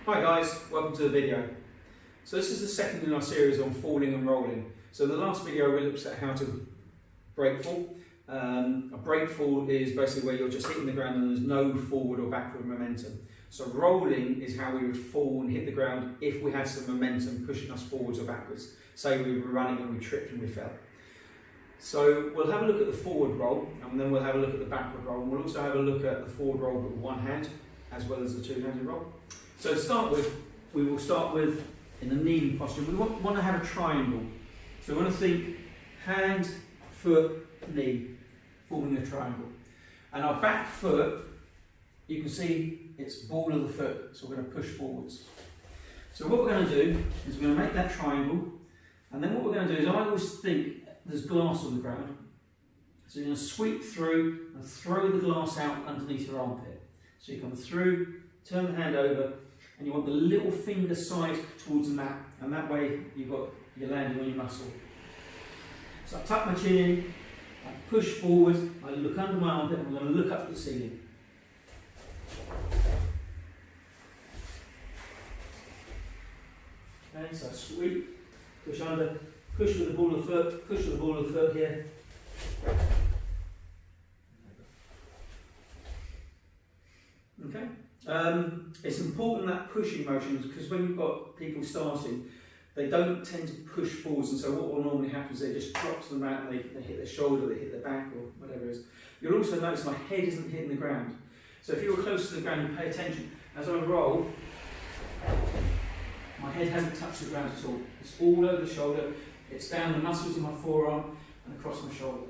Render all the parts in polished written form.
Hi guys, welcome to the video. So this is the second in our series on falling and rolling. So in the last video we looked at how to break fall. A break fall is basically where you're just hitting the ground and there's no forward or backward momentum. So rolling is how we would fall and hit the ground if we had some momentum pushing us forwards or backwards. Say we were running and we tripped and we fell. So we'll have a look at the forward roll and then we'll have a look at the backward roll, and we'll also have a look at the forward roll with one hand as well as the two-handed roll. So to start with, we will start with, in the kneeling posture, we want to have a triangle. So we want to think hand, foot, knee, forming a triangle. And our back foot, you can see it's ball of the foot, so we're going to push forwards. So what we're going to do is we're going to make that triangle, and then what we're going to do is I always think there's glass on the ground. So you're going to sweep through and throw the glass out underneath your armpit. So you come through, turn the hand over, and you want the little finger side towards the mat, and that way you're landing on your muscle. So I tuck my chin in, I push forward, I look under my armpit, and I'm going to look up at the ceiling. Okay, so sweep, push under, push with the ball of the foot, push with the ball of the foot here. Okay. It's important that pushing motion, because when you've got people starting, they don't tend to push forwards, and so what will normally happen is they just drop to the mat and they hit their shoulder, they hit their back or whatever it is. You'll also notice my head isn't hitting the ground. So if you're close to the ground, you pay attention. As I roll, my head hasn't touched the ground at all. It's all over the shoulder, it's down the muscles in my forearm and across my shoulder.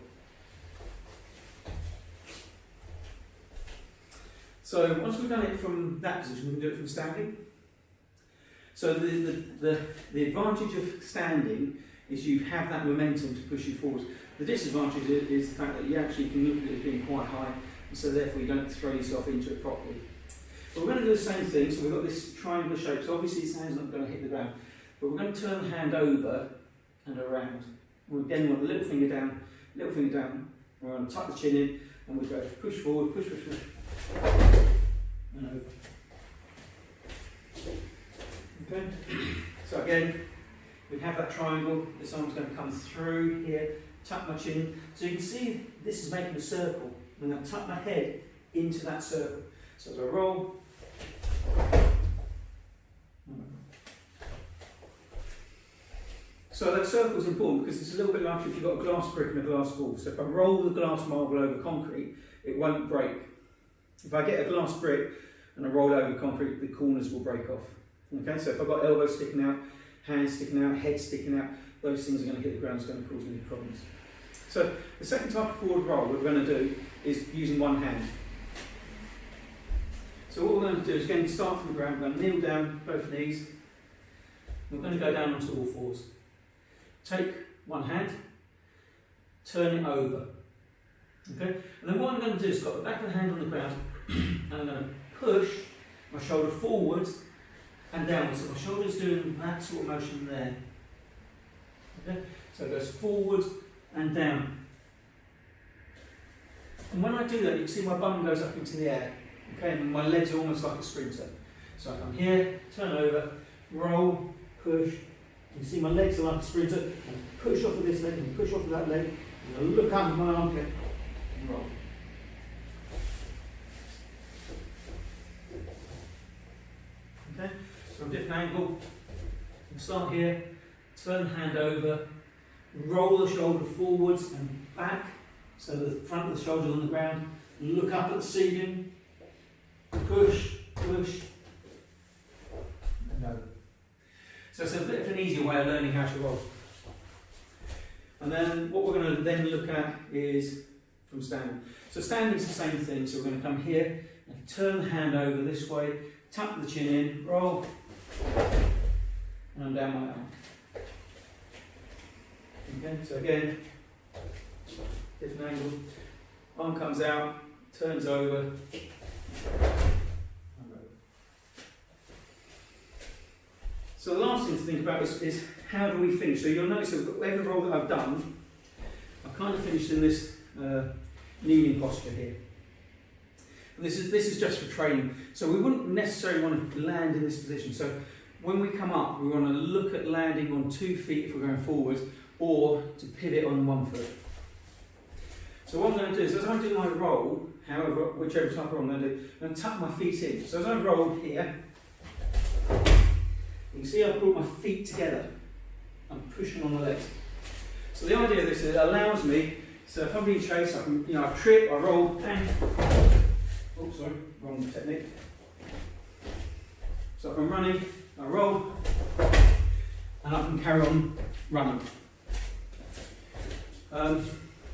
So once we've done it from that position, we can do it from standing. So the advantage of standing is you have that momentum to push you forward. The disadvantage is the fact that you actually can look at it as being quite high, and so therefore you don't throw yourself into it properly. But we're going to do the same thing. So we've got this triangular shape, so obviously this hand's not going to hit the ground, but we're going to turn the hand over and around. And again, we want the little finger down, we're going to tuck the chin in, and we go push forward, push, and over. Okay, so again, we have that triangle, this arm's going to come through here, tuck my chin, so you can see this is making a circle. I'm going to tuck my head into that circle. So as I roll, so that circle is important because it's a little bit like if you've got a glass brick and a glass ball. So if I roll the glass marble over concrete, it won't break. If I get a glass brick and I roll over concrete, the corners will break off. Okay, so if I've got elbows sticking out, hands sticking out, head sticking out, those things are going to hit the ground, it's going to cause me problems. So the second type of forward roll we're going to do is using one hand. So what we're going to do is again start from the ground, we're going to kneel down, both knees. We're going to go down onto all fours. Take one hand, turn it over. Okay? And then what I'm going to do is got the back of the hand on the ground, and I'm going to push my shoulder forwards and downwards. So my shoulder's doing that sort of motion there. Okay? So it goes forward and down. And when I do that, you can see my bum goes up into the air. Okay, and my legs are almost like a sprinter. So I come here, turn over, roll, push. You can see my legs are like a sprinter. And push off of this leg and push off of that leg. And I look under my armpit and roll. Okay, so from a different angle. We'll start here, turn the hand over, roll the shoulder forwards and back. So the front of the shoulder on the ground. Look up at the ceiling. Push, push, and over. So it's a bit of an easier way of learning how to roll. And then what we're going to then look at is from standing. So standing is the same thing. So we're going to come here and turn the hand over this way, tuck the chin in, roll, and I'm down my arm. Okay, so again, different angle. Arm comes out, turns over. So the last thing to think about is how do we finish? So you'll notice that every roll that I've done, I've kind of finished in this kneeling posture here. This is just for training. So we wouldn't necessarily want to land in this position. So when we come up, we want to look at landing on 2 feet if we're going forwards, or to pivot on 1 foot. So what I'm going to do is, as I do my roll, whichever type of roll I'm going to do, I'm going to tuck my feet in. So as I roll here, you can see I've brought my feet together. I'm pushing on the legs. So the idea of this is it allows me, so if I'm being chased, I can, I trip, I roll, and, oh sorry, wrong technique. So if I'm running, I roll, and I can carry on running.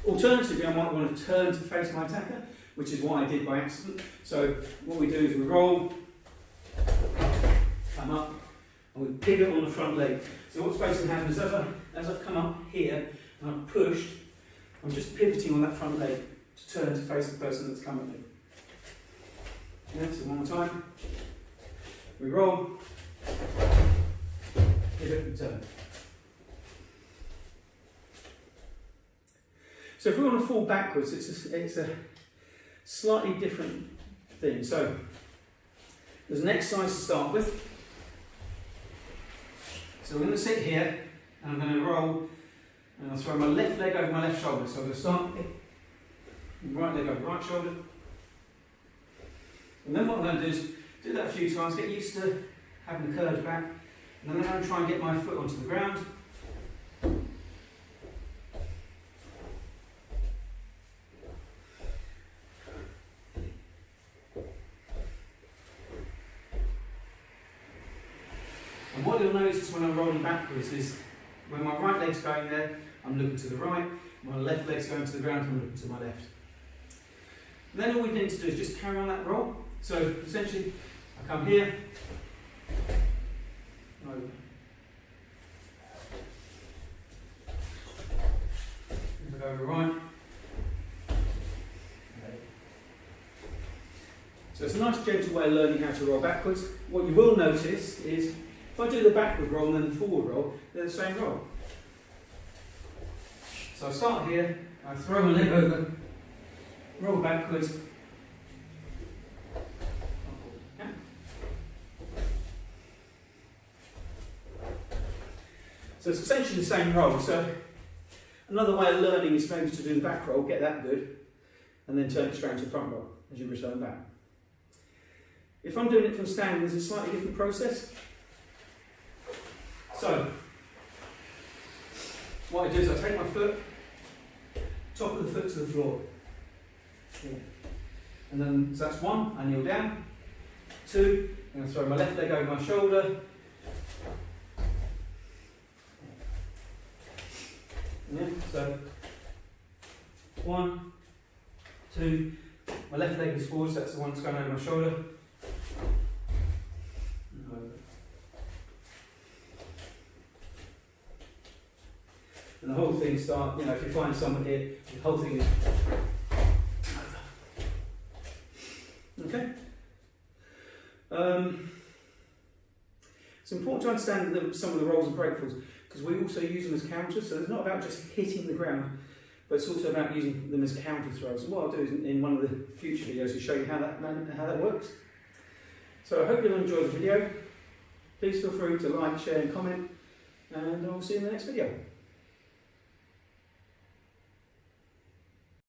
Alternatively, I might want to turn to face my attacker, which is what I did by accident. So what we do is we roll, come up, and we pivot on the front leg. So what's basically happened is as I've come up here and I've pushed, I'm just pivoting on that front leg to turn to face the person that's come at me. Yeah, so one more time. We roll, pivot and turn. So if we want to fall backwards, it's a slightly different thing. So there's an exercise to start with. So I'm going to sit here and I'm going to roll and I'll throw my left leg over my left shoulder. So I'm going to start right leg over right shoulder. And then what I'm going to do is do that a few times, get used to having the curves back, and then I'm going to try and get my foot onto the ground. And what you'll notice when I'm rolling backwards is when my right leg's going there, I'm looking to the right, my left leg's going to the ground, I'm looking to my left. And then all we need to do is just carry on that roll. So essentially, I come here, over. If I go over right, okay. So it's a nice gentle way of learning how to roll backwards. What you will notice is if I do the backward roll and then the forward roll, they're the same roll. So I start here, I throw my leg over, roll backwards, so it's essentially the same roll. So another way of learning is maybe to do the back roll, get that good, and then turn it straight to the front roll as you return back. If I'm doing it from standing, there's a slightly different process. So what I do is I take my foot, top of the foot to the floor. Yeah. And then so that's 1, I kneel down. 2, I'm going to throw my left leg over my shoulder. Yeah, so 1, 2, my left leg is forward, so that's the one that's going over my shoulder. And over. And the whole thing starts, if you find someone here, the whole thing is over. Okay? It's important to understand some of the rolls and breakfalls, because we also use them as counters, so it's not about just hitting the ground, but it's also about using them as counter throws. And what I'll do is in one of the future videos to show you how that works. So I hope you'll enjoy the video. Please feel free to like, share and comment, and I'll see you in the next video.